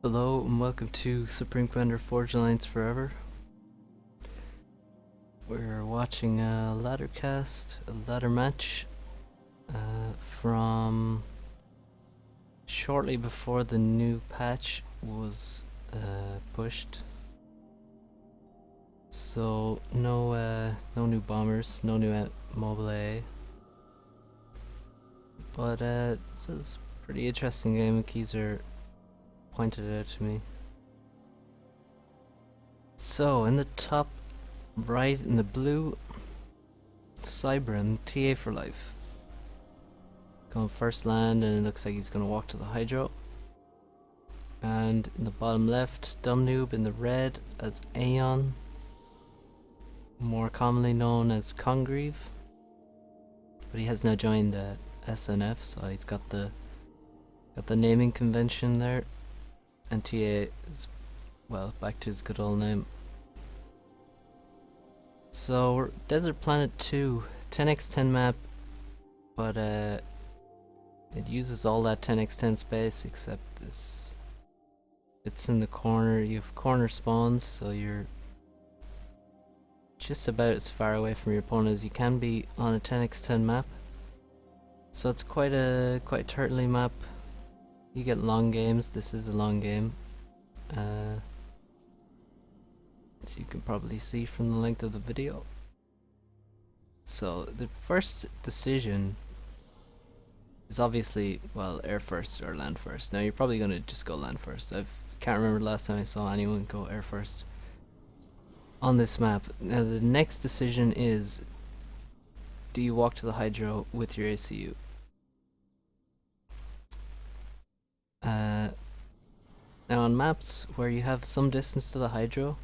Hello and welcome to Supreme Commander Forge Alliance Forever. We're watching a ladder cast, a ladder match from shortly before the new patch was pushed. So no new bombers, no new mobile AA. But this is a pretty interesting game. Keys are pointed out to me. So in the top right in the blue, Cybran, Ta4life. Going first land, and it looks like he's going to walk to the Hydro. And in the bottom left, Dumb Noob in the red as Aeon, more commonly known as Congreve. But he has now joined SNF, so he's got the naming convention there. And TA is, well, back to his good old name. So we're Desert Planet 2, 10x10 map, but it uses all that 10x10 space except this. It's in the corner. You have corner spawns, so you're just about as far away from your opponent as you can be on a 10x10 map. So it's quite a turtly map. You get long games. This is a long game. As you can probably see from the length of the video. So the first decision is obviously, well, air first or land first. Now you're probably going to just go land first. I can't remember the last time I saw anyone go air first on this map. Now the next decision is, do you walk to the Hydro with your ACU? Now on maps where you have some distance to the Hydro,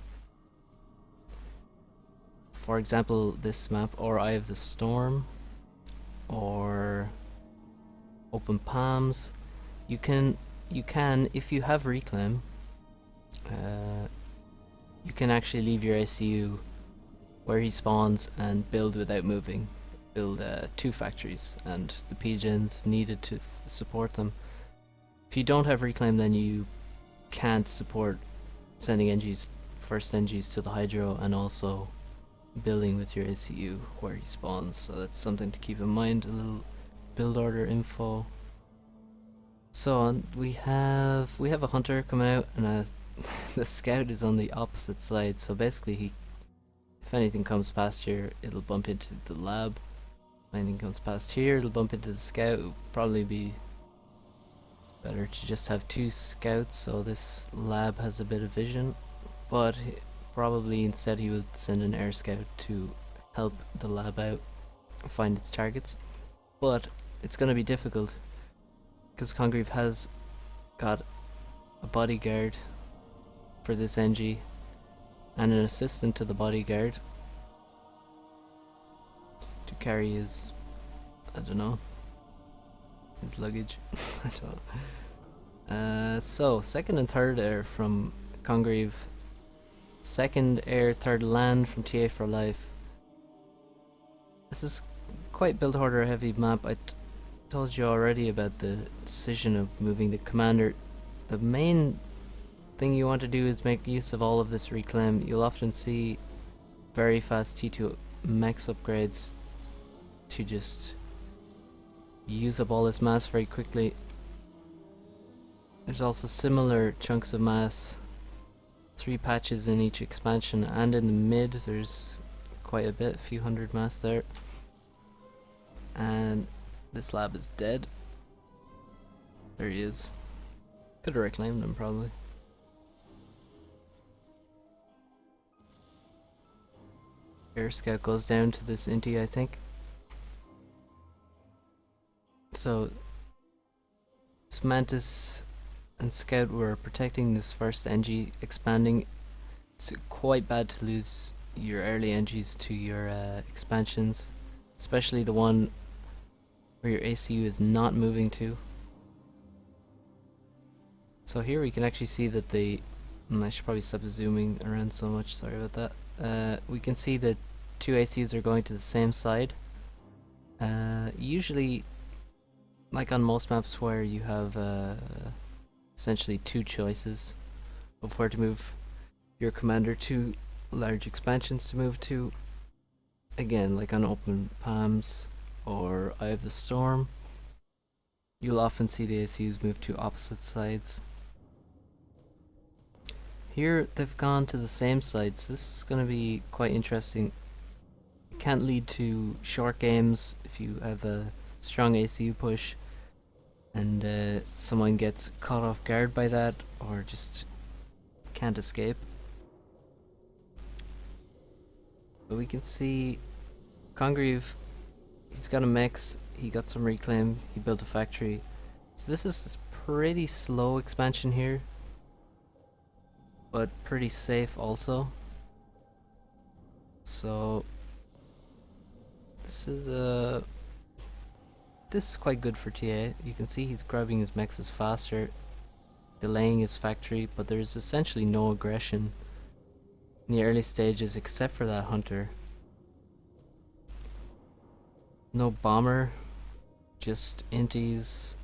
for example this map, or Eye of the Storm, or Open Palms, you can if you have reclaim, you can actually leave your ACU where he spawns and build without moving. Build 2 factories and the PGens needed to support them. If you don't have reclaim, then you can't support sending NGs, first NGs to the Hydro, and also building with your ACU where he spawns. So that's something to keep in mind. A little build order info. So we have a hunter coming out, and the scout is on the opposite side. So basically, if anything comes past here, it'll bump into the lab. If anything comes past here, it'll bump into the scout. It'll probably be better to just have 2 scouts, so this lab has a bit of vision. But probably instead he would send an air scout to help the lab out, find its targets. But it's going to be difficult because Congreve has got a bodyguard for this NG and an assistant to the bodyguard to carry his, I don't know, his luggage. I don't know. So second and third air from Congreve, second air, third land from Ta4life. This is quite build order heavy map. I told you already about the decision of moving the commander. The main thing you want to do is make use of all of this reclaim. You'll often see very fast T2 max upgrades to just use up all this mass very quickly. There's also similar chunks of mass, 3 patches in each expansion, and in the mid there's quite a bit, a few hundred mass there. And this lab is dead. There he is. Could have reclaimed him probably. Air scout goes down to this Inti, I think. So this Mantis and Scout were protecting this first NG expanding. It's quite bad to lose your early NGs to your expansions, especially the one where your ACU is not moving to. So here we can actually see that I should probably stop zooming around so much, sorry about that. We can see that 2 ACUs are going to the same side. Usually, like on most maps where you have essentially two choices of where to move your commander, two large expansions to move to. Again, like on Open Palms or Eye of the Storm, you'll often see the ACUs move to opposite sides. Here they've gone to the same side, so this is going to be quite interesting. It can't lead to short games if you have a strong ACU push and someone gets caught off guard by that or just can't escape. But we can see Congreve, he's got a mix, he got some reclaim, he built a factory. So this is pretty slow expansion here, but pretty safe also. So this is quite good for TA. You can see he's grabbing his mexes faster, delaying his factory, but there's essentially no aggression in the early stages except for that hunter. No bomber, just inties,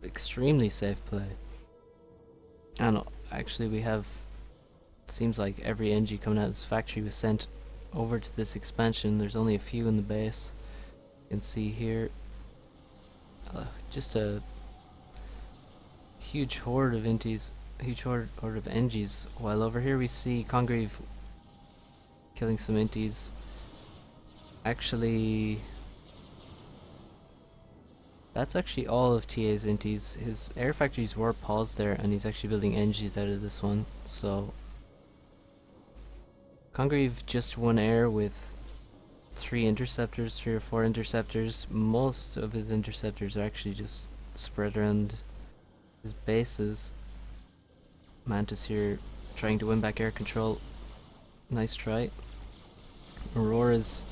extremely safe play. And actually we have, seems like every NG coming out of this factory was sent over to this expansion. There's only a few in the base. You can see here, just a huge horde of inties, a huge horde of NGs, while over here we see Congreve killing some inties. Actually, that's actually all of TA's inties. His air factories were paused there, and he's actually building NGs out of this one. So Congreve just won air with three or four interceptors. Most of his interceptors are actually just spread around his bases. Mantis here trying to win back air control. Nice try. Aurora's,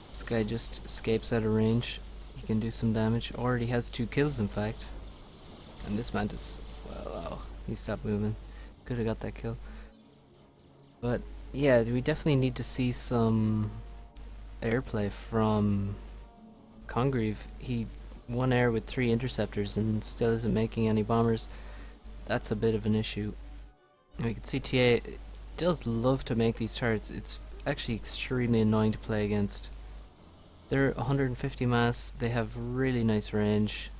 this guy just escapes out of range. He can do some damage. Already has 2 kills in fact. And this Mantis, well, he stopped moving. Could have got that kill. But yeah, we definitely need to see some airplay from Congreve. He won air with 3 interceptors and still isn't making any bombers. That's a bit of an issue. And we can see TA does love to make these turrets. It's actually extremely annoying to play against. They're 150 mass, they have really nice range.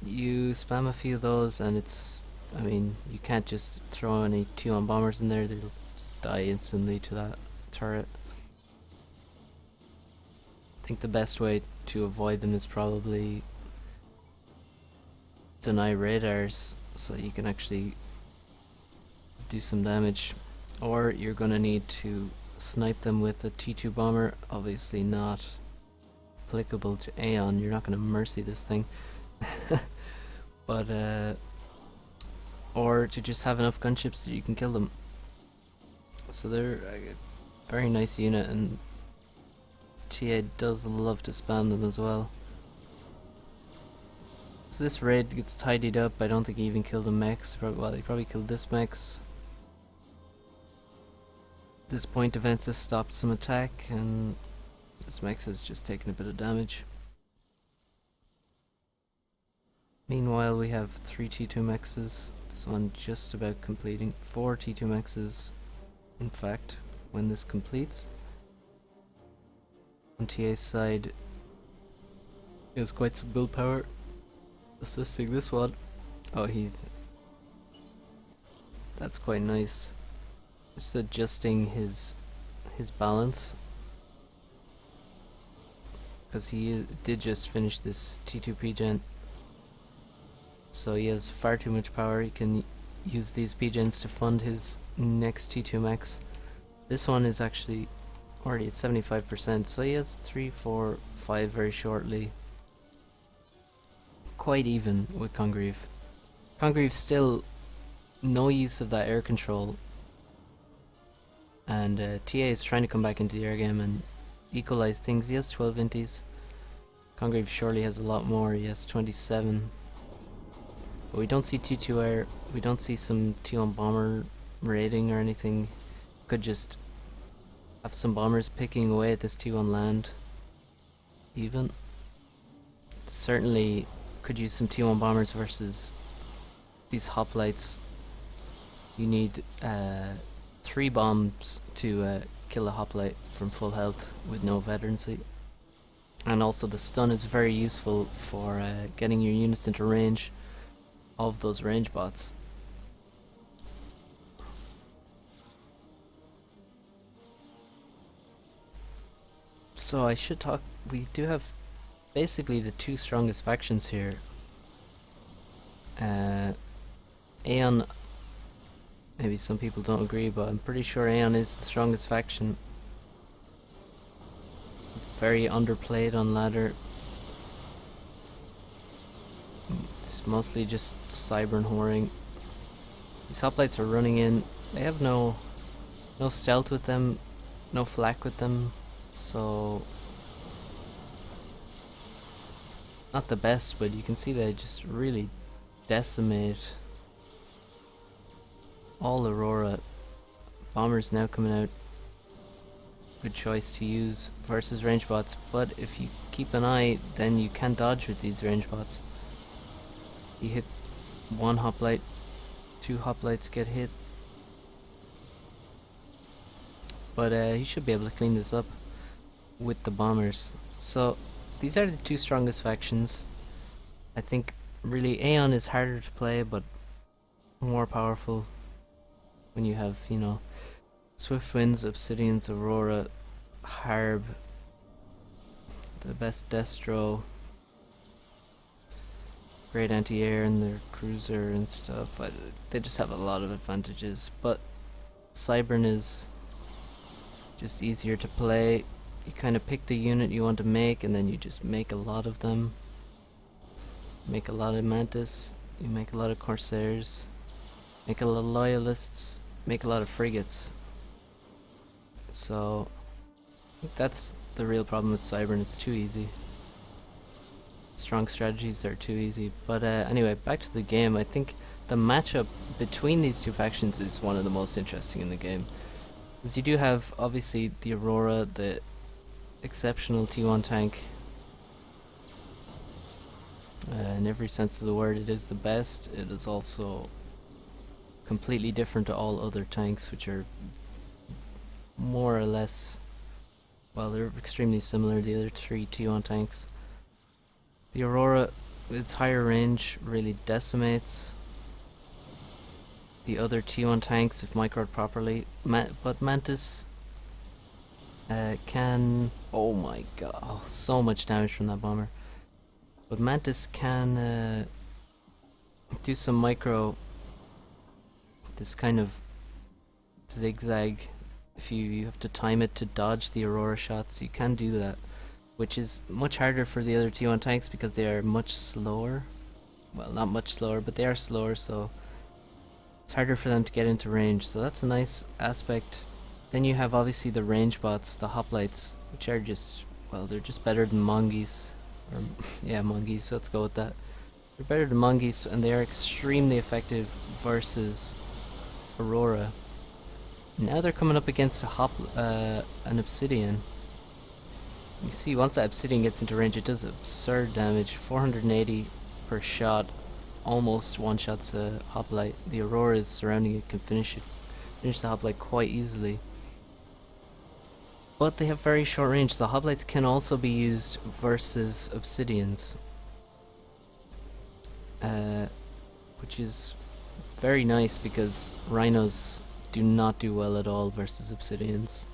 You spam a few of those and it's, I mean, you can't just throw any T1 bombers in there, they'll just die instantly to that turret. I think the best way to avoid them is probably deny radars so you can actually do some damage, or you're gonna need to snipe them with a T2 bomber. Obviously not applicable to Aeon, you're not gonna mercy this thing. But or to just have enough gunships that you can kill them. So they're a very nice unit, and TA does love to spam them as well. So this raid gets tidied up. I don't think he even killed a mech. Well, he probably killed this mech. This point events has stopped some attack, and this mech has just taken a bit of damage. Meanwhile, we have 3 T2 mechs. This one just about completing. 4 T2 mechs, in fact, when this completes. On TA's side, he has quite some build power assisting this one. Oh, that's quite nice. Just adjusting his balance, because he did just finish this T2 P-Gen, so he has far too much power. He can use these P-Gens to fund his next T2 mechs. This one is actually already at 75%, so he has 3, 4, 5 very shortly. Quite even with Congreve. Congreve still no use of that air control, and TA is trying to come back into the air game and equalize things. He has 12 inties. Congreve surely has a lot more. He has 27. But we don't see T2 air. We don't see some T1 bomber raiding or anything. Could just have some bombers picking away at this T1 land. Even. certainly could use some T1 bombers versus these hoplites. You need 3 bombs to kill a hoplite from full health with no veterancy. And also the stun is very useful for getting your units into range of those range bots. So I should talk, we do have basically the 2 strongest factions here. Aeon, maybe some people don't agree, but I'm pretty sure Aeon is the strongest faction. Very underplayed on ladder. It's mostly just cyber and whoring. These hoplites are running in. They have no stealth with them, no flak with them, so not the best, but you can see they just really decimate all Aurora. Bombers now coming out. Good choice to use versus range bots, but if you keep an eye, then you can dodge with these range bots. You hit 1 hoplite, 2 hoplites get hit, but he should be able to clean this up with the bombers. So these are the 2 strongest factions. I think really Aeon is harder to play, but more powerful when you have, you know, Swift Winds, Obsidians, Aurora, Harb, the best Destro, great anti-air in their cruiser and stuff. They just have a lot of advantages, but Cybern is just easier to play. You kind of pick the unit you want to make and then you just make a lot of them. Make a lot of Mantis, you make a lot of Corsairs, make a lot of Loyalists, make a lot of frigates. So I think that's the real problem with Cybern, it's too easy. Strong strategies are too easy. But anyway, back to the game. I think the matchup between these 2 factions is one of the most interesting in the game. Because you do have obviously the Aurora, the exceptional T1 tank. In every sense of the word, it is the best. It is also completely different to all other tanks, which are more or less, well, they're extremely similar, the other 3 T1 tanks. The Aurora, with its higher range, really decimates the other T1 tanks if microed properly. But Mantis can... oh my god, oh, so much damage from that bomber. But Mantis can do some micro, this kind of zigzag. If you have to time it to dodge the Aurora shots, you can do that, which is much harder for the other T1 tanks because they are much slower. Well, not much slower, but they are slower, so it's harder for them to get into range. So that's a nice aspect. Then you have obviously the range bots, the hoplites, which are just, well, they're just better than Mongeese. Or, yeah, Mongeese, let's go with that. They're better than Mongeese, and they are extremely effective versus Aurora. Now they're coming up against an Obsidian. You see, once that Obsidian gets into range, it does absurd damage. 480 per shot, almost one-shots a hoplite. The Aurora is surrounding it, can finish the hoplite quite easily. But they have very short range, so hoplites can also be used versus Obsidians. Which is very nice because Rhinos do not do well at all versus Obsidians.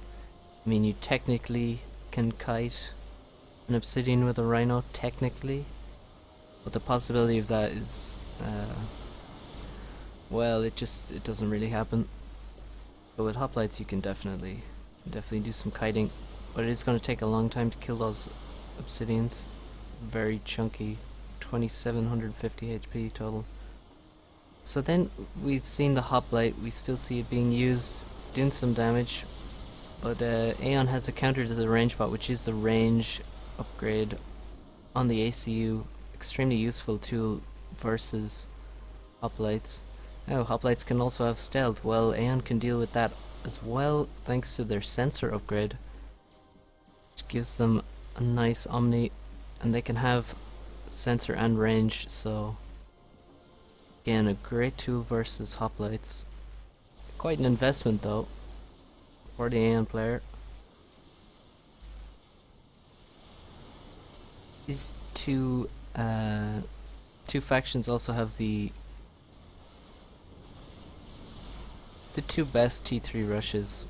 I mean, you technically can kite an Obsidian with a Rhino, technically, but the possibility of that is, well, it doesn't really happen. But with hoplites you can definitely do some kiting, but it is going to take a long time to kill those Obsidians. Very chunky, 2750 HP total. So then we've seen the hoplite, we still see it being used, doing some damage, but Aeon has a counter to the range bot, which is the range upgrade on the ACU. Extremely useful tool versus hoplites. Now hoplites can also have stealth. Well, Aeon can deal with that as well thanks to their sensor upgrade, which gives them a nice omni, and they can have sensor and range, so again, a great tool versus hoplites. Quite an investment though for the Aeon player. These two factions also have the two best T3 rushes.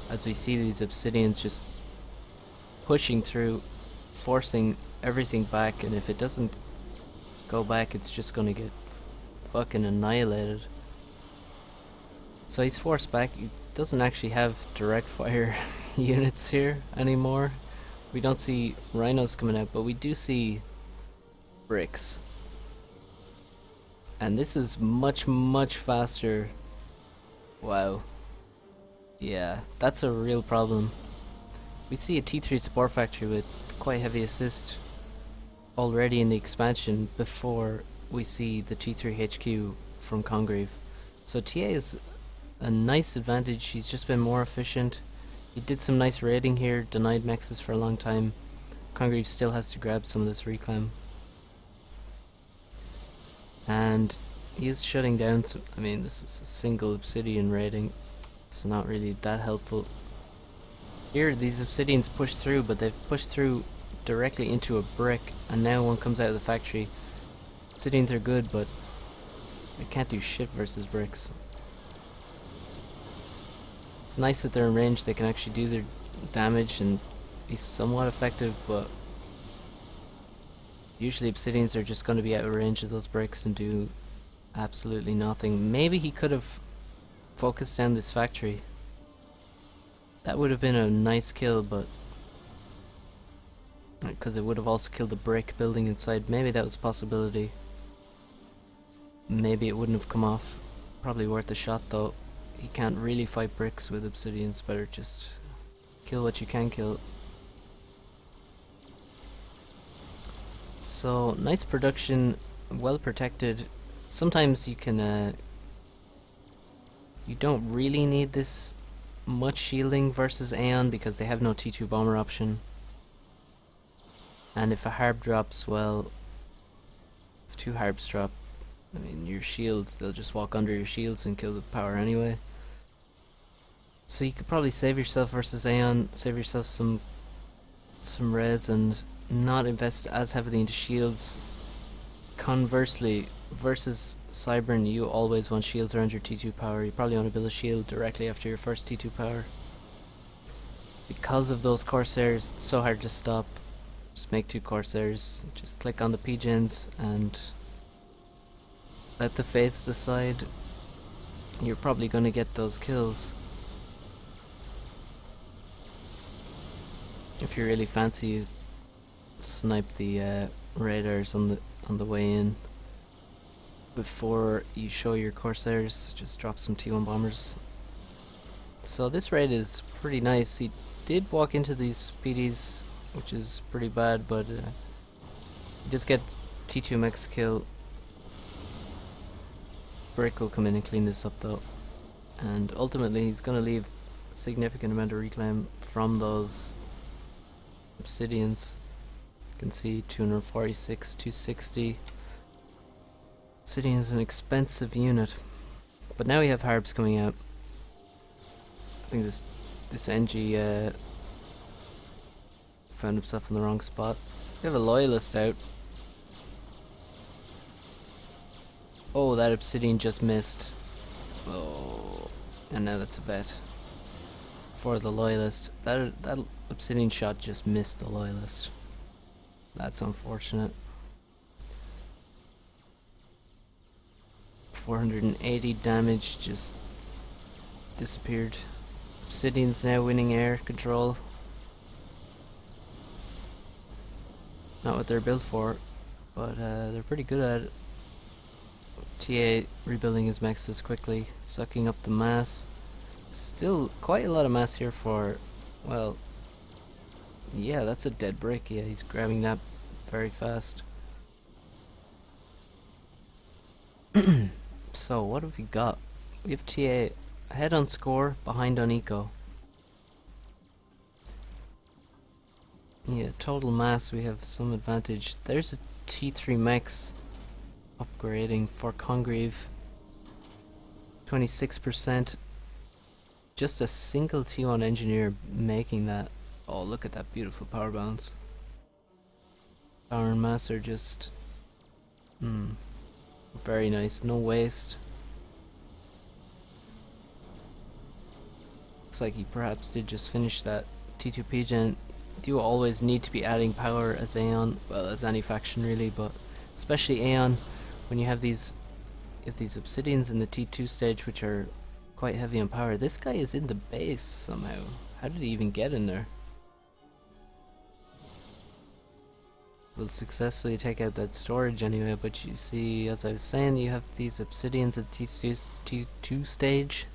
As we see these Obsidians just pushing through, forcing everything back, and if it doesn't go back, it's just gonna get fucking annihilated. So he's forced back. He doesn't actually have direct fire units here anymore. We don't see rhinos coming out, but we do see bricks. And this is much, much faster. Wow. Yeah, that's a real problem. We see a T3 support factory with quite heavy assist already in the expansion before we see the T3 HQ from Congreve. So TA is a nice advantage. He's just been more efficient. He did some nice raiding here, denied mexes for a long time. Congreve still has to grab some of this reclaim. And he is shutting down some, I mean, this is a single obsidian raiding. It's not really that helpful. Here, these obsidians push through, but they've pushed through directly into a brick, and now one comes out of the factory. Obsidians are good, but they can't do shit versus bricks. It's nice that they're in range, they can actually do their damage and be somewhat effective, but usually obsidians are just going to be out of range of those bricks and do absolutely nothing. Maybe he could have focused down this factory. That would have been a nice kill, but because it would have also killed the brick building inside. Maybe that was a possibility. Maybe it wouldn't have come off. Probably worth a shot though. He can't really fight bricks with obsidians. Better just kill what you can kill. So nice production, well protected. Sometimes you can you don't really need this much shielding versus Aeon because they have no T2 bomber option. And if a harp drops, well, if two harps drop, I mean your shields, they'll just walk under your shields and kill the power anyway. So you could probably save yourself versus Aeon, save yourself some res and not invest as heavily into shields. Conversely, versus Cybern, you always want shields around your T2 power. You probably want to build a shield directly after your first T2 power. Because of those Corsairs, it's so hard to stop. Just make two Corsairs, just click on the P-gens and let the fates decide. You're probably going to get those kills. If you really fancy, you snipe the radars on the way in. Before you show your Corsairs, just drop some T1 bombers. So this raid is pretty nice. He did walk into these PDs, which is pretty bad, but you just get T2 max kill. Brick will come in and clean this up though, and ultimately he's going to leave a significant amount of reclaim from those obsidians. You can see 246, 260. Obsidian is an expensive unit, but now we have harps coming out. I think this NG found himself in the wrong spot. We have a loyalist out. Oh, that obsidian just missed. Oh, and now that's a vet for the loyalist. That obsidian shot just missed the loyalist. That's unfortunate. 480 damage just disappeared. Obsidian's now winning air control. Not what they're built for, but they're pretty good at it. TA rebuilding his mexes quickly, sucking up the mass. Still quite a lot of mass here for, well, yeah, that's a dead brick. Yeah, he's grabbing that very fast. So what have we got? We have TA ahead on score, behind on eco. Yeah, total mass, we have some advantage. There's a T3 max upgrading for Congreve. 26%. Just a single T1 engineer making that. Oh, look at that beautiful power balance. Power and mass are just very nice, no waste. Looks like he perhaps did just finish that T2 P-Gen. Do always need to be adding power as Aeon, well, as any faction really, but especially Aeon, when you have these obsidians in the T2 stage which are quite heavy on power. This guy is in the base somehow. How did he even get in there? Will successfully take out that storage anyway, but you see, as I was saying, you have these obsidians at T2 stage,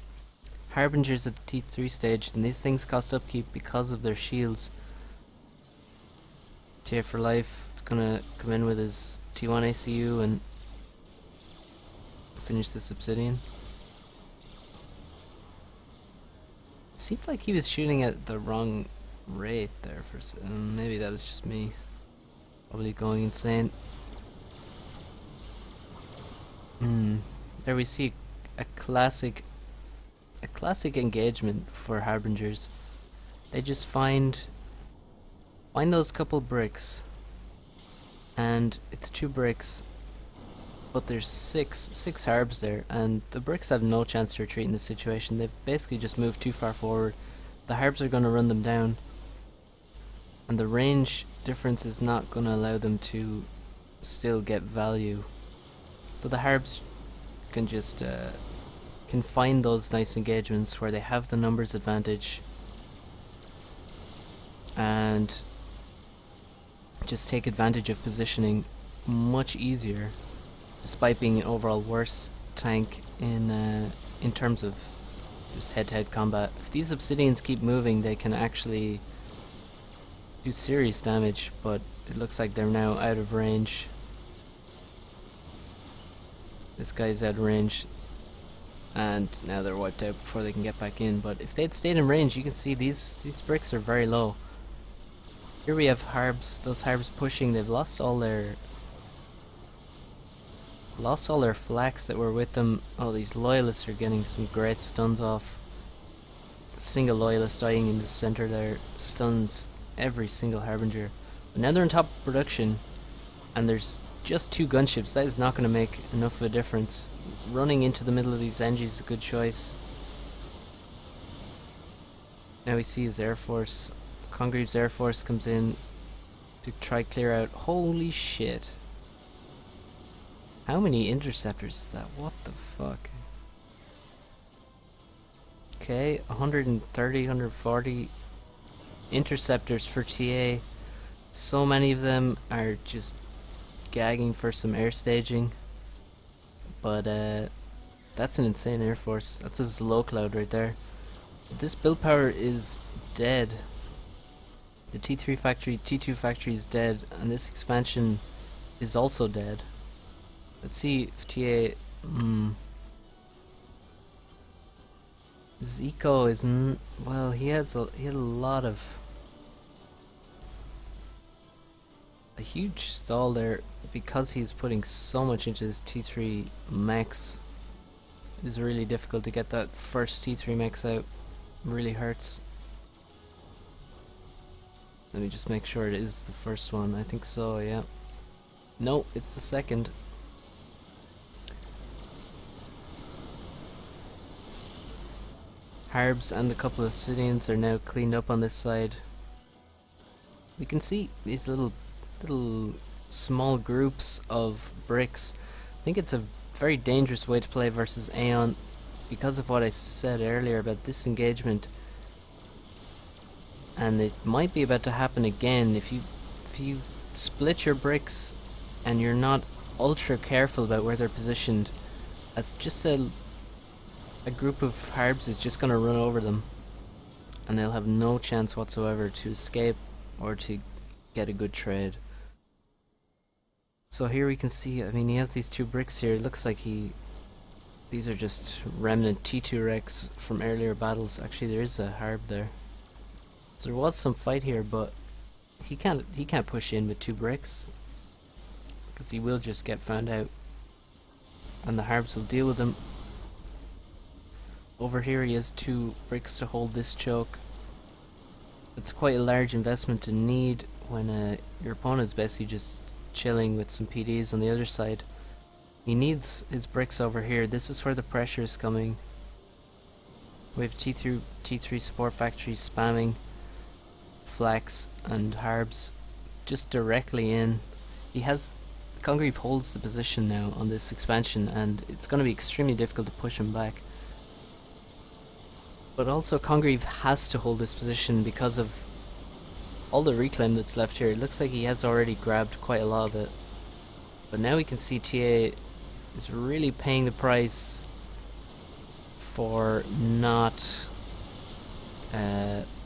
harbingers at the T3 stage, and these things cost upkeep because of their shields. Ta4life is gonna come in with his T1 ACU and finish this obsidian. It seemed like he was shooting at the wrong rate there for maybe that was just me. Probably going insane. There we see a classic engagement for harbingers. They just find those couple bricks, and it's 2 bricks, but there's six harbs there, and the bricks have no chance to retreat in this situation. They've basically just moved too far forward. The harbs are going to run them down, and the range difference is not going to allow them to still get value. So the harbs can just can find those nice engagements where they have the numbers advantage and just take advantage of positioning much easier, despite being an overall worse tank in terms of just head-to-head combat. If these obsidians keep moving, they can actually do serious damage, but it looks like they're now out of range. This guy's out of range, and now they're wiped out before they can get back in. But if they'd stayed in range, you can see these bricks are very low. Here we have harbs, those harbs pushing. They've lost all their flaks that were with them. Oh, these loyalists are getting some great stuns off. A single loyalist dying in the center there stuns every single harbinger. But now they're on top of production, and there's just 2 gunships. That is not going to make enough of a difference. Running into the middle of these NGs is a good choice. Now we see his air force. Congreve's air force comes in to try clear out. Holy shit. How many interceptors is that? What the fuck? Okay, 130, 140 interceptors for TA. So many of them are just gagging for some air staging. But that's an insane air force. That's a slow cloud right there. This build power is dead. The T3 factory, T2 factory is dead, and this expansion is also dead. Let's see if TA... His eco isn't... Well, he had a lot of... A huge stall there, because he's putting so much into his T3 max. It's really difficult to get that first T3 max out. Really hurts. Let me just make sure it is the first one. I think so, yeah. No, it's the second. Harbs and a couple of obsidians are now cleaned up on this side. We can see these little small groups of bricks. I think it's a very dangerous way to play versus Aeon because of what I said earlier about this engagement. And it might be about to happen again if you split your bricks and you're not ultra careful about where they're positioned. As just a group of harbs is just gonna run over them, and they'll have no chance whatsoever to escape or to get a good trade. So here we can see, I mean, he has these 2 bricks here. It looks like these are just remnant T2 wrecks from earlier battles. Actually, there is a harb there. So there was some fight here, but he can't push in with 2 bricks, because he will just get found out, and the Harbs will deal with him. Over here he has 2 bricks to hold this choke. It's quite a large investment to need when your opponent is basically just chilling with some PDs on the other side. He needs his bricks over here. This is where the pressure is coming. We have T3 support factories spamming Flex and Harbs just directly in. Congreve holds the position now on this expansion, and it's going to be extremely difficult to push him back. But also Congreve has to hold this position because of all the reclaim that's left here. It looks like he has already grabbed quite a lot of it. But now we can see TA is really paying the price for not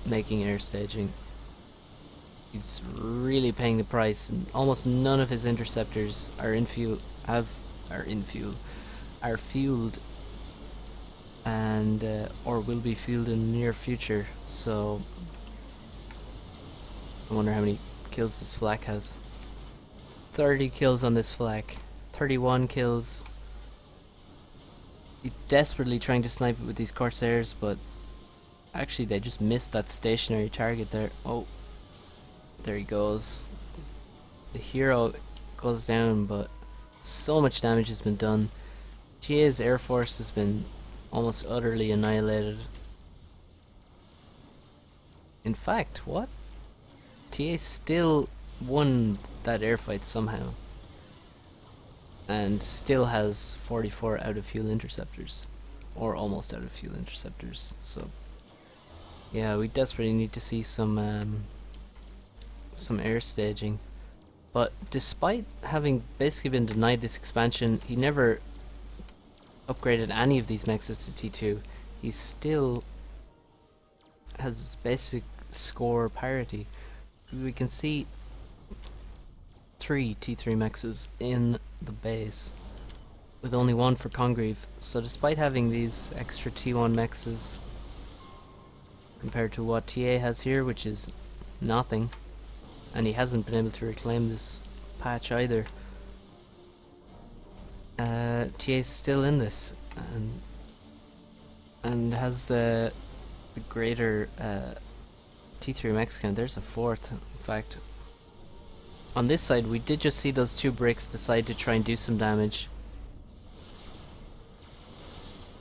making air staging. He's really paying the price, and almost none of his interceptors are fueled, and or will be fueled in the near future. So I wonder how many kills this flak has. 30 kills on this flak, 31 kills. He's desperately trying to snipe it with these Corsairs, but actually they just missed that stationary target there. Oh, there he goes. The hero goes down, but so much damage has been done. TA's air force has been almost utterly annihilated. In fact, what? TA still won that air fight somehow, and still has 44 out of fuel interceptors, or almost out of fuel interceptors. So yeah, we desperately need to see some air staging. But despite having basically been denied this expansion, he never upgraded any of these mexes to T2. He still has basic score parity. We can see 3 T3 mexes in the base, with only 1 for Congreve. So despite having these extra T1 mexes compared to what TA has here, which is nothing, and he hasn't been able to reclaim this patch either, TA's still in this, and has the greater T3 mex count. There's a 4th, in fact. On this side, we did just see those 2 bricks decide to try and do some damage,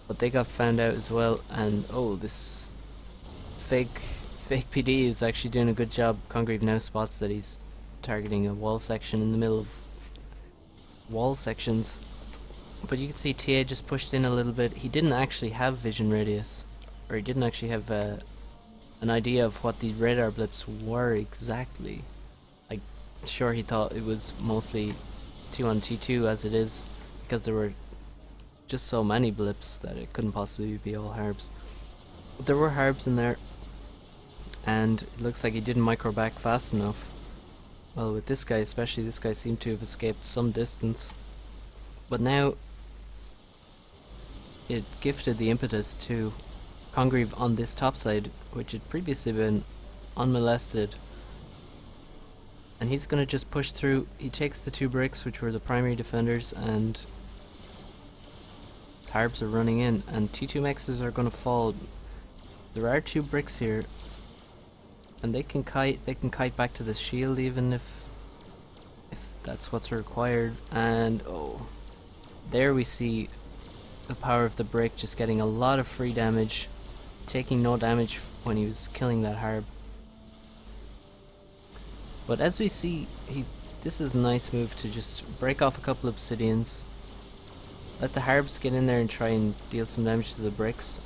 but they got found out as well. And oh, this fake PD is actually doing a good job. Congreve now spots that he's targeting a wall section in the middle of wall sections, but you can see TA just pushed in a little bit. He didn't actually have vision radius, or he didn't actually have an idea of what the radar blips were exactly. Like, sure, he thought it was mostly T1 T2 as it is, because there were just so many blips that it couldn't possibly be all Harbs. But there were Harbs in there, and it looks like he didn't micro back fast enough. Well, with this guy especially, this guy seemed to have escaped some distance. But now it gifted the impetus to Congreve on this top side, which had previously been unmolested. And he's gonna just push through. He takes the 2 bricks, which were the primary defenders, and Harbs are running in, and T2 mexes are gonna fall. There are 2 bricks here, and they can kite back to the shield, even if that's what's required. And oh, there we see the power of the brick, just getting a lot of free damage, taking no damage when he was killing that Harb. But as we see, this is a nice move to just break off a couple of obsidians, let the Harbs get in there and try and deal some damage to the bricks.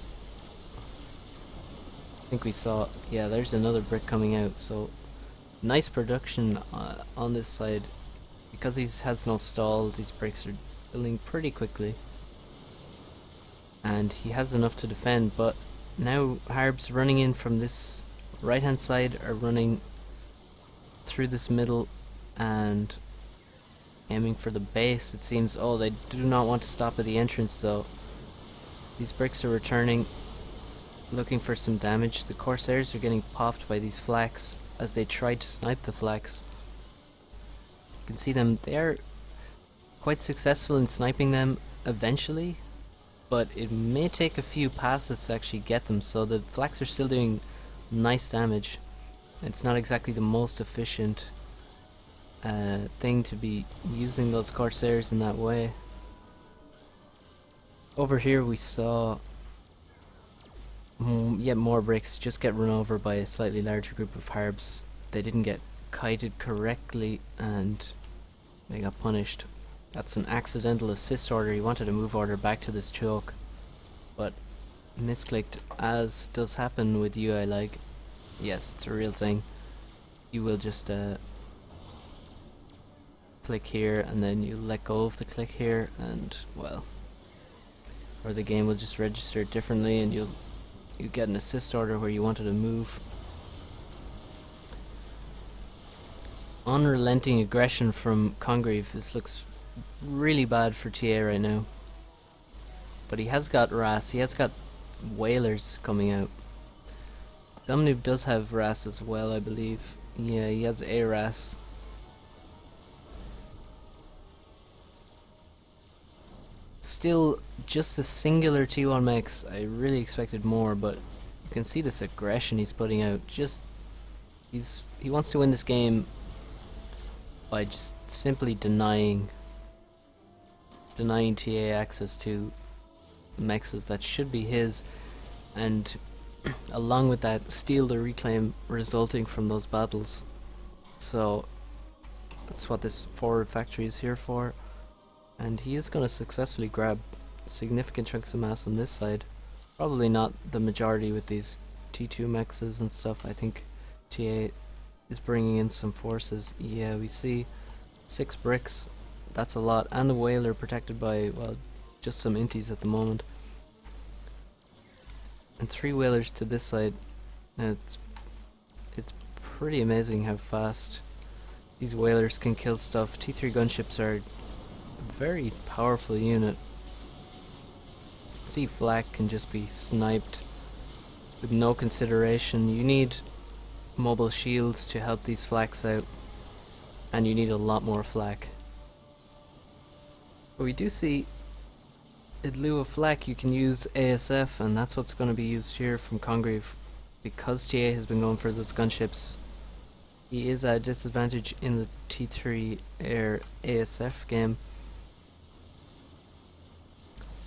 I think we saw, yeah, there's another brick coming out, so nice production on this side. Because he has no stall, these bricks are building pretty quickly, and he has enough to defend. But now Harbs running in from this right hand side are running through this middle and aiming for the base, it seems. Oh, they do not want to stop at the entrance though. These bricks are returning, looking for some damage. The Corsairs are getting popped by these flaks. as they try to snipe the flags. You can see them, they are quite successful in sniping them eventually, but it may take a few passes to actually get them, so the flags are still doing nice damage. It's not exactly the most efficient thing to be using those Corsairs in that way. Over here we saw yet more bricks just get run over by a slightly larger group of Harbs. They didn't get kited correctly and they got punished. That's an accidental assist order. He wanted a move order back to this choke, but misclicked, as does happen with UI lag. Yes, it's a real thing. You will just click here and then you let go of the click here, and well, or the game will just register it differently and you get an assist order where you wanted to move. Unrelenting aggression from Congreve. This looks really bad for TA right now. But he has got RAS, he has got Whalers coming out. Noob does have RAS as well, I believe. Yeah, he has a RAS. Still just a singular T1 mechs. I really expected more, but you can see this aggression he's putting out. Just he wants to win this game by just simply denying TA access to mechs that should be his, and along with that steal the reclaim resulting from those battles. So that's what this forward factory is here for, and he is going to successfully grab significant chunks of mass on this side. Probably not the majority with these T2 mechs and stuff. I think TA is bringing in some forces. Yeah, we see 6 bricks, that's a lot, and a Whaler protected by, well, just some inties at the moment. And 3 Whalers to this side. It's pretty amazing how fast these Whalers can kill stuff. T3 gunships are a very powerful unit. See, flak can just be sniped with no consideration. You need mobile shields to help these flaks out, and you need a lot more flak. But we do see, in lieu of flak, you can use ASF, and that's what's going to be used here from Congreve. Because TA has been going for those gunships, he is at a disadvantage in the T3 air ASF game.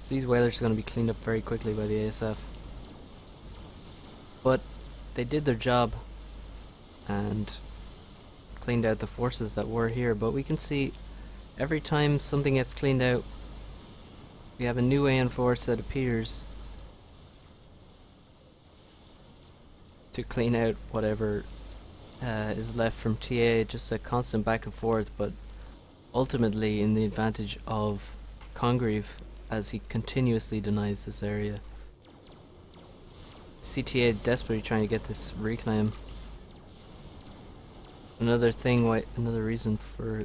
So these Whalers are going to be cleaned up very quickly by the ASF. But they did their job and cleaned out the forces that were here. But we can see every time something gets cleaned out, we have a new AN force that appears to clean out whatever is left from TA. Just a constant back and forth, but ultimately in the advantage of Congreve, as he continuously denies this area. CTA desperately trying to get this reclaim. Another reason for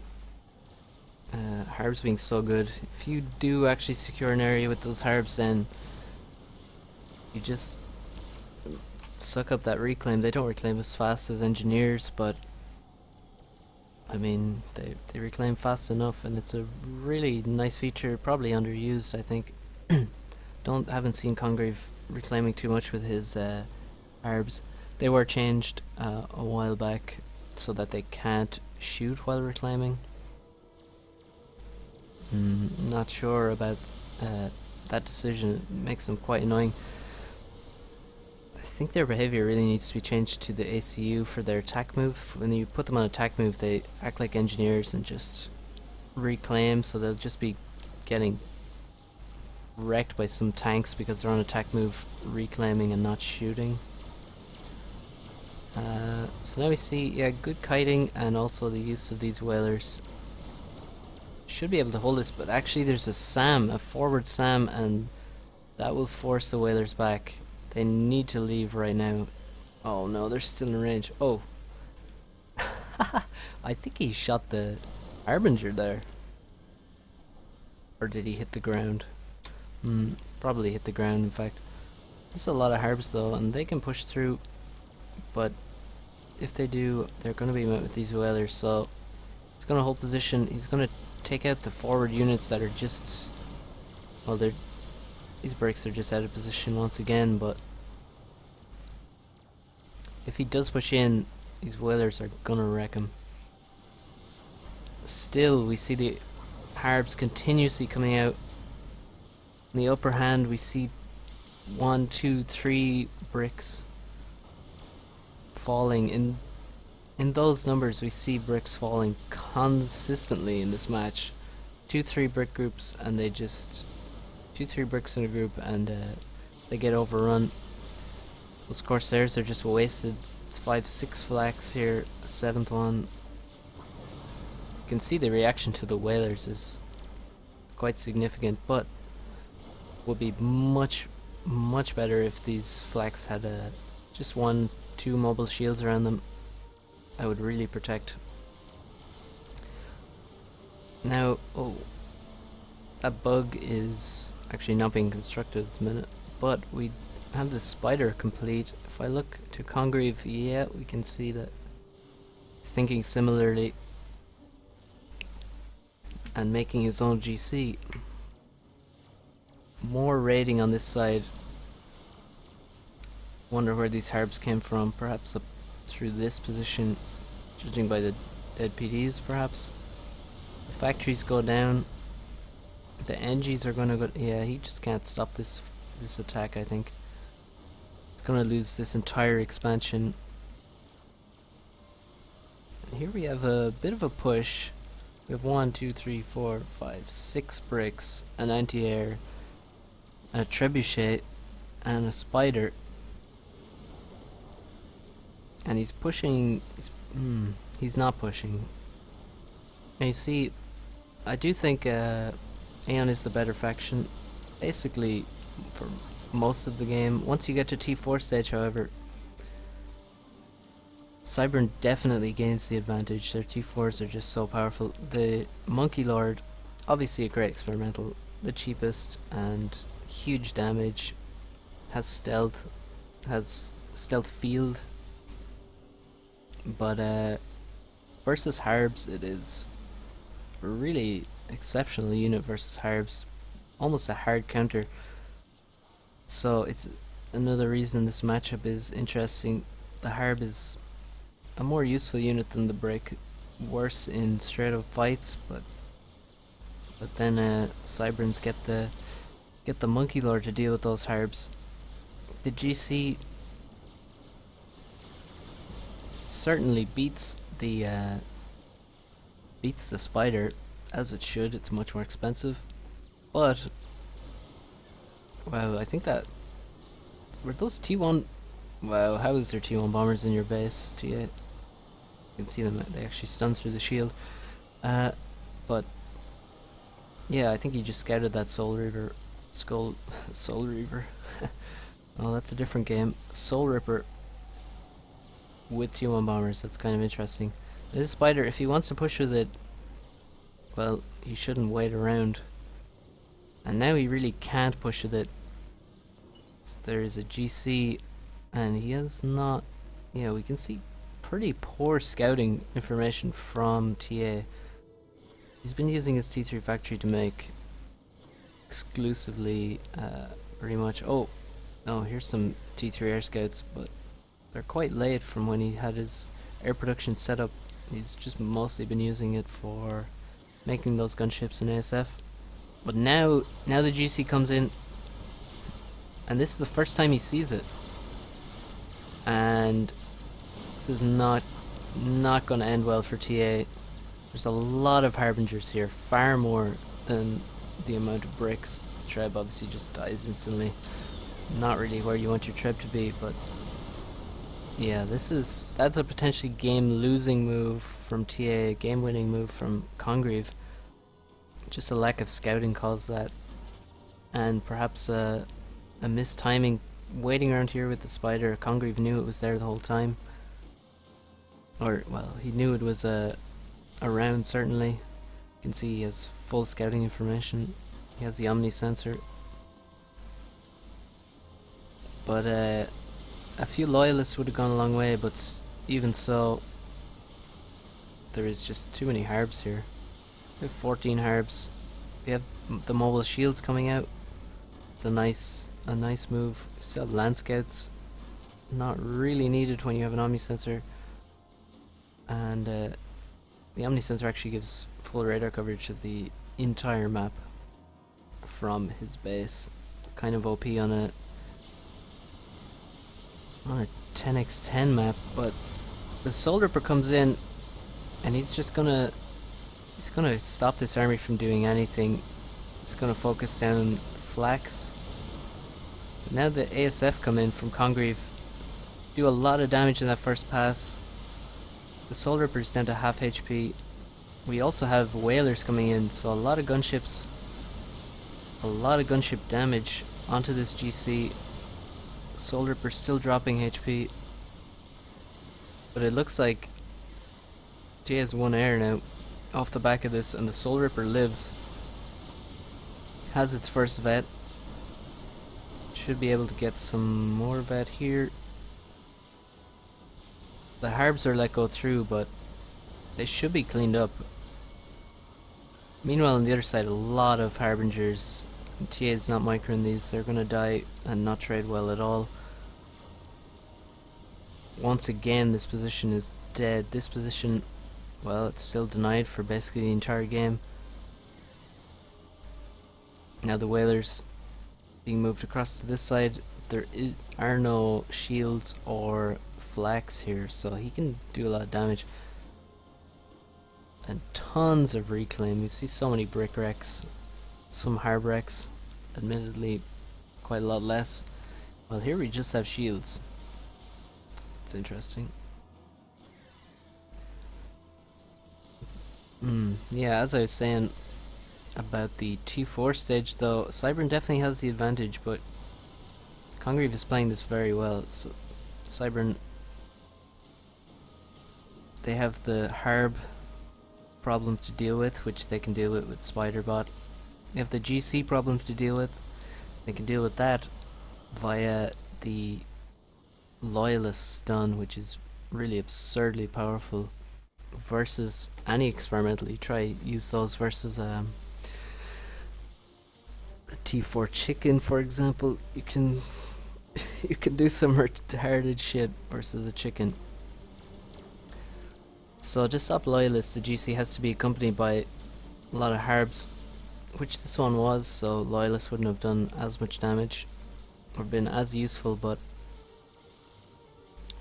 Harbs being so good. If you do actually secure an area with those Harbs, then you just suck up that reclaim. They don't reclaim as fast as engineers, but I mean, they reclaim fast enough, and it's a really nice feature, probably underused, I think. Haven't seen Congreve reclaiming too much with his Harbs. They were changed a while back so that they can't shoot while reclaiming. Not sure about that decision. It makes them quite annoying. I think their behavior really needs to be changed to the ACU for their attack move. When you put them on attack move, they act like engineers and just reclaim, so they'll just be getting wrecked by some tanks because they're on attack move reclaiming and not shooting. So now we see, yeah, good kiting and also the use of these Whalers. Should be able to hold this, but actually there's a SAM, a forward SAM, and that will force the Whalers back. They need to leave right now. Oh no, they're still in range. Oh. I think he shot the Harbinger there. Or did he hit the ground? Probably hit the ground, in fact. This is a lot of Harbs though, and they can push through. But if they do, they're going to be met with these whalers, so he's going to hold position. He's going to take out the forward units that are just, well, these bricks are just out of position once again, but if he does push in, these whalers are going to wreck him. Still, we see the harbs continuously coming out. In the upper hand, we see 1, 2, 3 bricks falling. In those numbers, we see bricks falling consistently in this match. 2, 3 brick groups, and they just 2, 3 bricks in a group, and they get overrun. Those Corsairs are just wasted. It's 5, 6 flax here, a 7th one. You can see the reaction to the whalers is quite significant, but would be much better if these flax had just 1, 2 mobile shields around them. I would really protect. Now, oh, that bug is actually not being constructed at the minute, but we have the spider complete. If I look to Congreve, yeah, we can see that he's thinking similarly and making his own GC. More raiding on this side. Wonder where these harbs came from, perhaps up through this position, judging by the dead PDs perhaps. The factories go down. The NGs are gonna go, yeah, he just can't stop this attack, I think. He's gonna lose this entire expansion. And here we have a bit of a push. We have 1, 2, 3, 4, 5, 6 bricks, an anti-air, a trebuchet, and a spider. And he's pushing, he's not pushing. And you see, I do think Aeon is the better faction, basically, for most of the game. Once you get to T4 stage, however, Cybern definitely gains the advantage. Their T4s are just so powerful. The Monkey Lord, obviously a great experimental, the cheapest and huge damage, has stealth field, but versus Harbs it is a really exceptional unit versus Harbs, almost a hard counter. So it's another reason this matchup is interesting. The Harb is a more useful unit than the Brick, worse in straight up fights, but then Cyberns get the Monkey Lord to deal with those Harbs. The GC certainly beats the Spider, as it should. It's much more expensive, but wow, I think that were those T1. Wow, how is there T1 bombers in your base? T8. You can see them. They actually stun through the shield. But yeah, I think he just scouted that Soul Reaver. Soul Reaver. Oh, that's a different game. Soul Ripper with T1 bombers. That's kind of interesting. This Spider, if he wants to push with it, well, he shouldn't wait around. And now he really can't push with it. So there is a GC, and he has not. Yeah, we can see pretty poor scouting information from TA. He's been using his T3 factory to make exclusively pretty much. Oh, no, here's some T3 air scouts, but they're quite late from when he had his air production set up. He's just mostly been using it for making those gunships in ASF. But now the GC comes in, and this is the first time he sees it. And this is not going to end well for TA. There's a lot of Harbingers here, far more than the amount of bricks. Treb obviously just dies instantly. Not really where you want your Treb to be, but yeah, that's a potentially game-losing move from TA, game-winning move from Congreve. Just a lack of scouting caused that, and perhaps a missed timing. Waiting around here with the Spider, Congreve knew it was there the whole time. Or, well, he knew it was around, certainly. You can see he has full scouting information. He has the Omni sensor. But a few loyalists would have gone a long way, but even so, there is just too many harbs here. We have 14 harbs. We have the mobile shields coming out. It's a nice move. We still have land scouts. Not really needed when you have an omni sensor. And the omni sensor actually gives full radar coverage of the entire map from his base. Kind of OP on a 10x10 map, but the Soul Ripper comes in and he's gonna stop this army from doing anything. He's gonna focus down flax. But now the ASF come in from Congreve, do a lot of damage in that first pass. The Soul Ripper's down to half HP. We also have whalers coming in, so a lot of gunship damage onto this GC. Soul Ripper still dropping HP, but it looks like J has 1 air now off the back of this, and the Soul Ripper lives. Has its first vet. Should be able to get some more vet here. The harbs are let go through, but they should be cleaned up. Meanwhile, on the other side, a lot of harbingers. TA is not microing these. They're gonna die and not trade well at all. Once again, this position is dead. This position, well, it's still denied for basically the entire game. Now the whalers being moved across to this side. There are no shields or flax here, so he can do a lot of damage. And tons of reclaim. You see so many brick wrecks, some harb wrecks, admittedly quite a lot less. Well, here we just have shields. It's interesting. Yeah, as I was saying about the T4 stage though, Cybern definitely has the advantage, but Congreve is playing this very well. So Cybern, they have the harb problem to deal with, which they can deal with Spiderbot. They have the GC problem to deal with. They can deal with that via the Loyalist stun, which is really absurdly powerful versus any experimental. You try use those versus the T4 chicken, for example. You can you can do some retarded shit versus a chicken. So to stop Loyalists, the GC has to be accompanied by a lot of harbs, which this one was, so Loyalists wouldn't have done as much damage or been as useful, but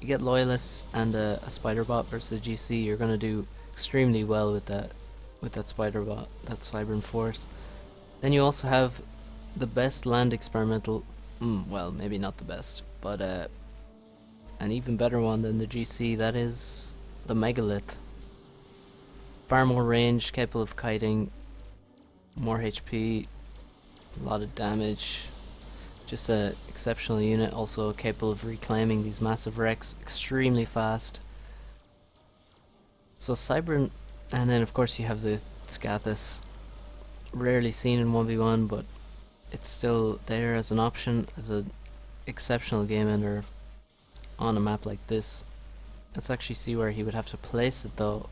you get Loyalists and a Spiderbot versus a GC, you're gonna do extremely well with that Spiderbot, that Cybern Force. Then you also have the best land experimental, well, maybe not the best, but an even better one than the GC, that is the Megalith. Far more range, capable of kiting, more HP, a lot of damage. Just an exceptional unit, also capable of reclaiming these massive wrecks extremely fast. So Cybern, and then of course you have the Scathus, rarely seen in 1v1, but it's still there as an option, as an exceptional game ender on a map like this. Let's actually see where he would have to place it though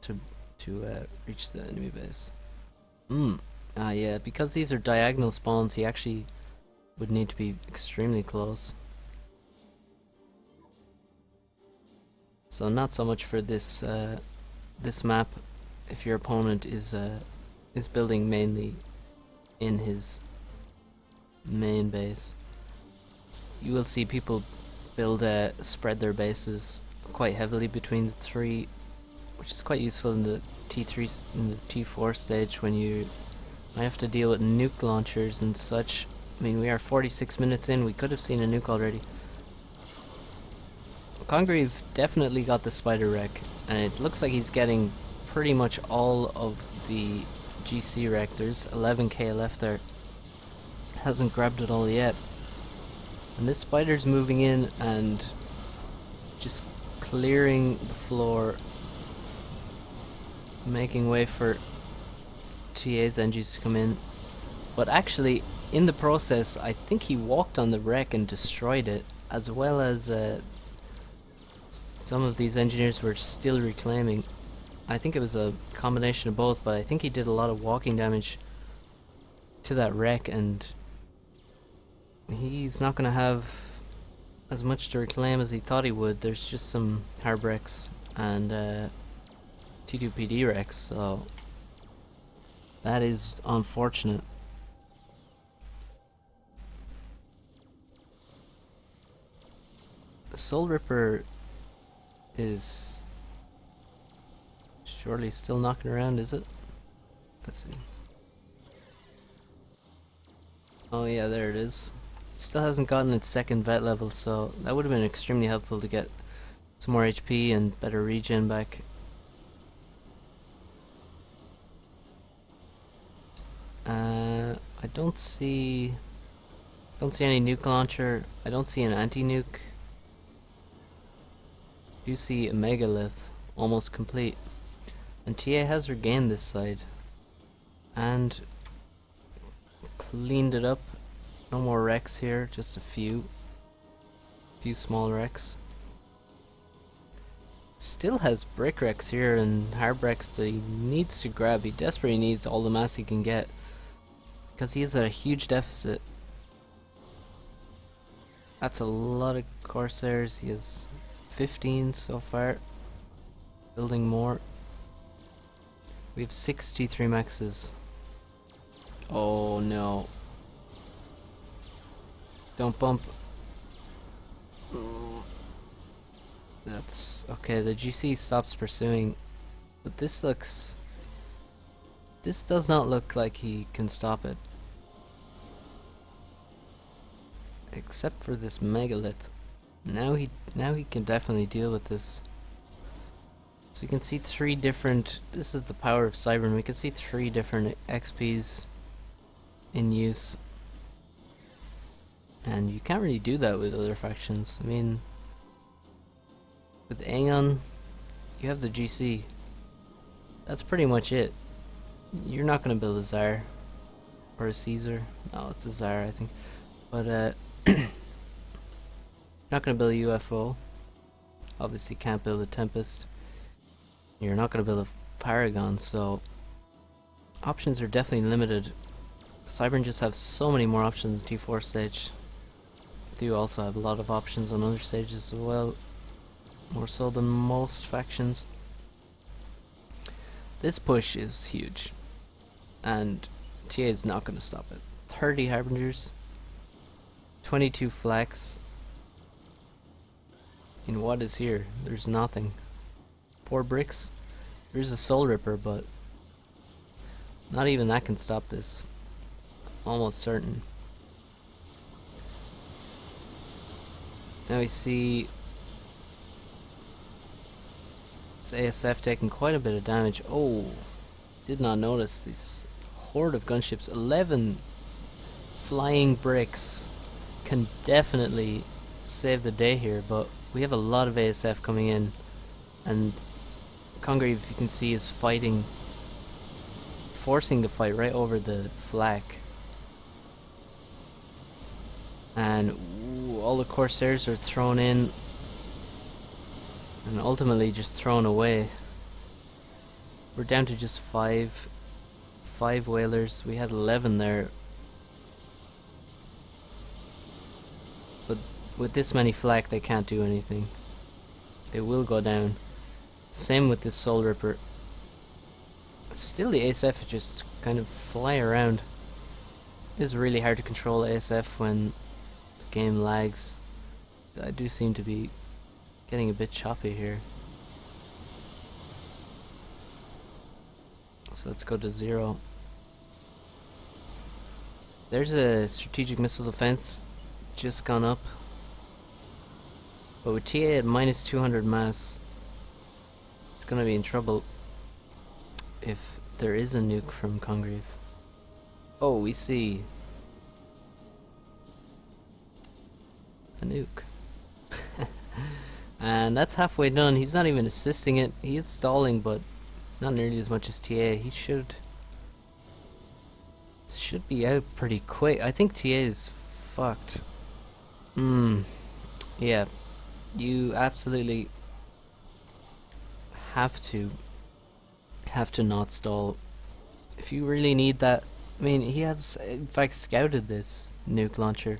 to reach the enemy base. Yeah, because these are diagonal spawns, he actually would need to be extremely close. So not so much for this this map if your opponent is building mainly in his main base. You will see people build spread their bases quite heavily between the three, which is quite useful in the T3 in the T4 stage when you might have to deal with nuke launchers and such. I mean, we are 46 minutes in, we could have seen a nuke already. Congreve definitely got the spider wreck, and it looks like he's getting pretty much all of the GC wreck. There's 11k left there. Hasn't grabbed it all yet. And this spider's moving in and just clearing the floor, making way for TA's NGs to come in. But actually, in the process, I think he walked on the wreck and destroyed it, as well as some of these engineers were still reclaiming. I think it was a combination of both, but I think he did a lot of walking damage to that wreck, and he's not going to have as much to reclaim as he thought he would. There's just some hard wrecks and T2PD wrecks, so that is unfortunate. The Soul Ripper is surely still knocking around, is it? Let's see. Oh yeah, there it is. It still hasn't gotten its second vet level, so that would have been extremely helpful to get some more HP and better regen back. I don't see any nuke launcher. I don't see an anti-nuke. Do see a megalith almost complete, and TA has regained this side and cleaned it up. No more wrecks here, just a few small wrecks. Still has brick wrecks here and hard wrecks that he needs to grab. He desperately needs all the mass he can get because he is at a huge deficit. That's a lot of Corsairs. He has 15 so far. Building more. We have 63 maxes. Oh no. Don't bump. That's okay. The GC stops pursuing, but this does not look like he can stop it, except for this megalith. Now he can definitely deal with this. So we can see three different. This is the power of Cybern. We can see three different XPs in use. And you can't really do that with other factions. I mean, with Aeon, you have the GC. That's pretty much it. You're not going to build a Tsar or a Caesar. No, it's a Tsar, I think. But not going to build a UFO. Obviously can't build a Tempest. You're not going to build a Paragon, so options are definitely limited. Cybern just have so many more options in T4 stage. Do also have a lot of options on other stages as well, more so than most factions. This push is huge, and TA is not going to stop it. 30 Harbingers, 22 Flax. In what is here? There's nothing. 4 bricks. There's a Soul Ripper, but not even that can stop this. Almost certain. Now we see this ASF taking quite a bit of damage. Oh, did not notice this horde of gunships. 11 flying bricks can definitely save the day here, but we have a lot of ASF coming in, and Congreve, you can see, is fighting, forcing the fight right over the flak. And all the Corsairs are thrown in and ultimately just thrown away. We're down to just five whalers. We had 11 there, but with this many flak they can't do anything. They will go down. Same with this Soul Ripper. Still the ASF just kind of fly around. It is really hard to control ASF when game lags. I do seem to be getting a bit choppy here. So let's go to 0. There's a strategic missile defense just gone up, but with TA at minus 200 mass, it's gonna be in trouble if there is a nuke from Congreve. Oh, we see a nuke. And that's halfway done. He's not even assisting it. He is stalling, but not nearly as much as TA. He should be out pretty quick. I think TA is fucked. Yeah, you absolutely have to not stall. If you really need that, I mean, he has in fact scouted this nuke launcher.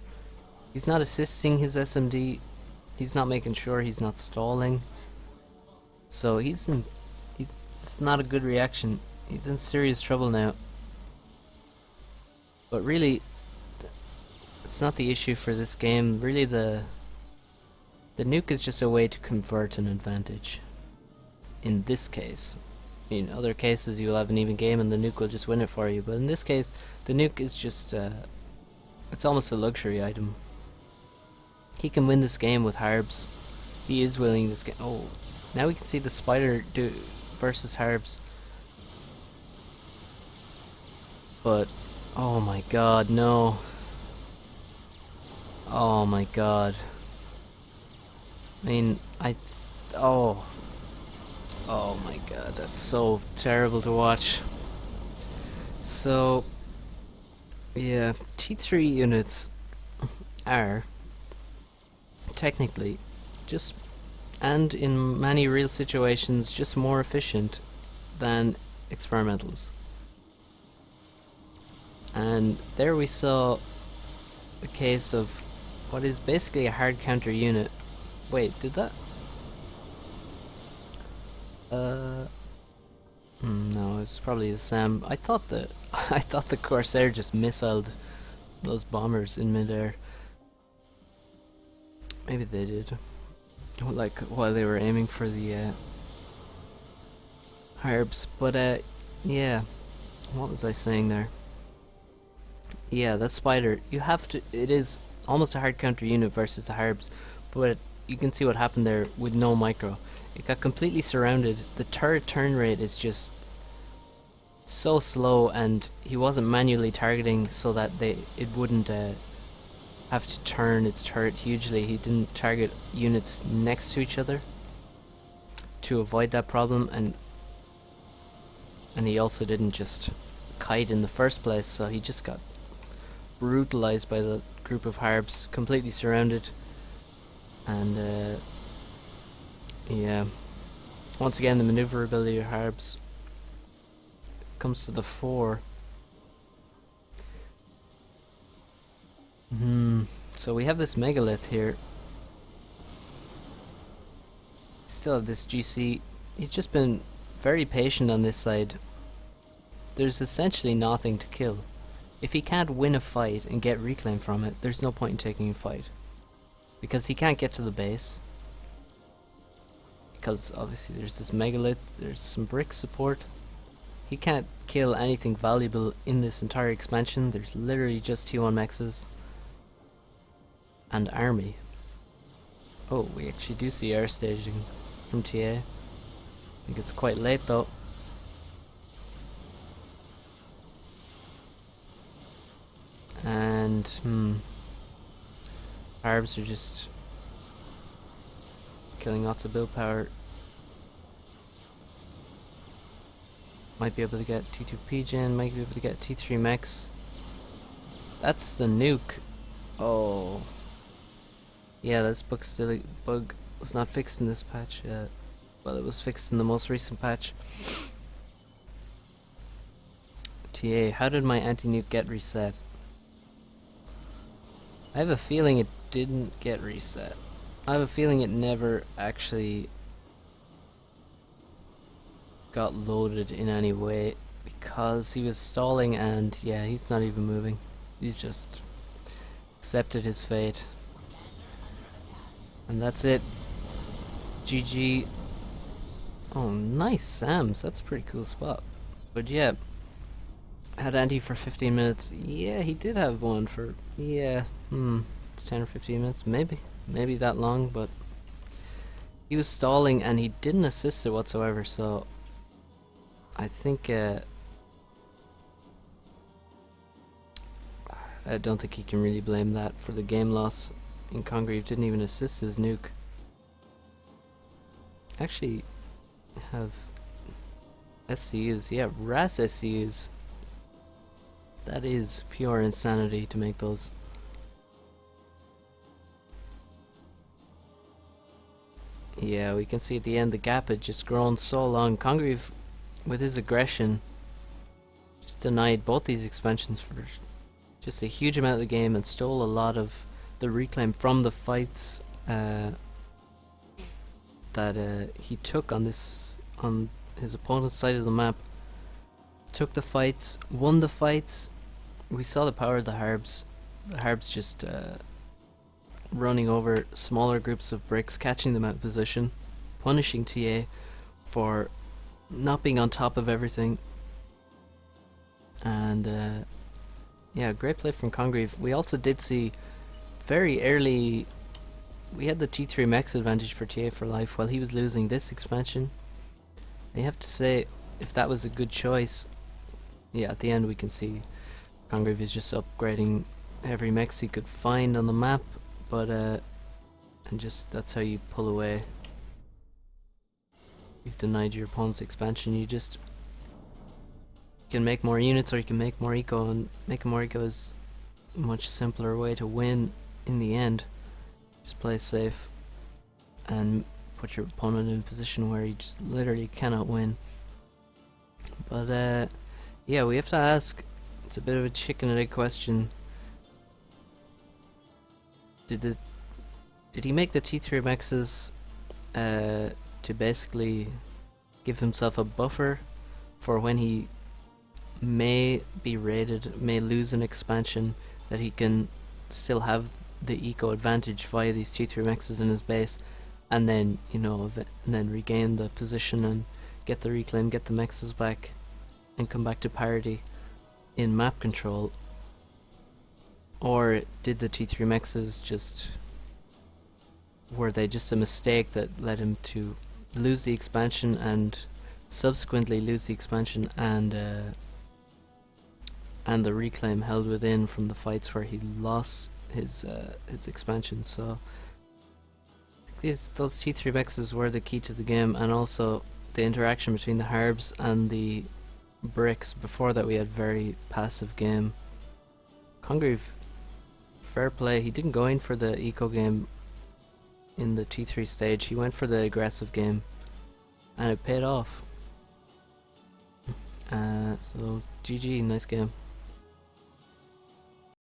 He's not assisting his SMD. He's not making sure he's not stalling. So it's not a good reaction. He's in serious trouble now. But really, it's not the issue for this game. Really, the nuke is just a way to convert an advantage. In this case, in other cases you'll have an even game and the nuke will just win it for you. But in this case, the nuke is just it's almost a luxury item. He can win this game with Harbs. He is winning this game. Oh, now we can see the spider do versus Harbs. But oh my god, no. Oh my god. I mean, oh my god, that's so terrible to watch. So yeah, T3 units are technically just, and in many real situations, just more efficient than experimentals. And there we saw a case of what is basically a hard counter unit. Wait, did that? No, it's probably the Sam. I thought the Corsair just missiled those bombers in midair. Maybe they did. Like while they were aiming for the Harbs. But yeah. What was I saying there? Yeah, that spider, you have to, it is almost a hard counter unit versus the Harbs, but you can see what happened there with no micro. It got completely surrounded. The turret turn rate is just so slow, and he wasn't manually targeting so that it wouldn't have to turn its turret hugely. He didn't target units next to each other to avoid that problem, and he also didn't just kite in the first place, so he just got brutalized by the group of Harbs, completely surrounded. And yeah, once again the maneuverability of Harbs comes to the fore. So we have this megalith here. Still have this GC. He's just been very patient on this side. There's essentially nothing to kill. If he can't win a fight and get reclaim from it, there's no point in taking a fight. Because he can't get to the base. Because obviously there's this megalith, there's some brick support. He can't kill anything valuable in this entire expansion. There's literally just T1 mexes and army. Oh, we actually do see air staging from TA. I think it's quite late though. And Harbs are just killing lots of build power. Might be able to get T2 Pigeon, might be able to get T3 Mex. That's the nuke. Oh. Yeah, this bug was not fixed in this patch. Well, it was fixed in the most recent patch. TA, how did my anti-nuke get reset? I have a feeling it didn't get reset. I have a feeling it never actually got loaded in any way, because he was stalling, and yeah, he's not even moving. He's just accepted his fate. And that's it. GG. Oh, nice Sams. That's a pretty cool spot. But yeah, had anti for 15 minutes. Yeah, he did have one for, yeah, it's 10 or 15 minutes, maybe that long, but he was stalling and he didn't assist it whatsoever, so I think I don't think he can really blame that for the game loss. And Congreve didn't even assist his nuke. Actually have SCUs, yeah, RAS SCUs. That is pure insanity to make those. Yeah, we can see at the end the gap had just grown so long. Congreve, with his aggression, just denied both these expansions for just a huge amount of the game and stole a lot of the reclaim from the fights that he took on his opponent's side of the map. Took the fights, won the fights. We saw the power of the Harbs. The Harbs just running over smaller groups of bricks, catching them out of position, punishing TA for not being on top of everything. And yeah, great play from Congreve. We also did see very early, we had the T3 max advantage for Ta4life while he was losing this expansion. And you have to say, if that was a good choice, yeah, at the end we can see Congreve is just upgrading every mechs he could find on the map, but and just that's how you pull away. You've denied your opponent's expansion, you can make more units or you can make more eco, and making more eco is a much simpler way to win in the end. Just play safe and put your opponent in a position where he just literally cannot win. But yeah, we have to ask, it's a bit of a chicken and egg question. Did he make the T3 maxes to basically give himself a buffer for when he may be raided, may lose an expansion, that he can still have the eco advantage via these T3 maxes in his base, and then, you know, and then regain the position and get the reclaim, get the maxes back, and come back to parity in map control? Or did the T3 maxes were they just a mistake that led him to lose the expansion and subsequently lose the expansion and the reclaim held within from the fights where he lost his expansion? So I think those T3 maxes were the key to the game, and also the interaction between the Harbs and the bricks. Before that we had very passive game. Congreve, fair play, he didn't go in for the eco game in the T3 stage, he went for the aggressive game and it paid off. So GG, nice game.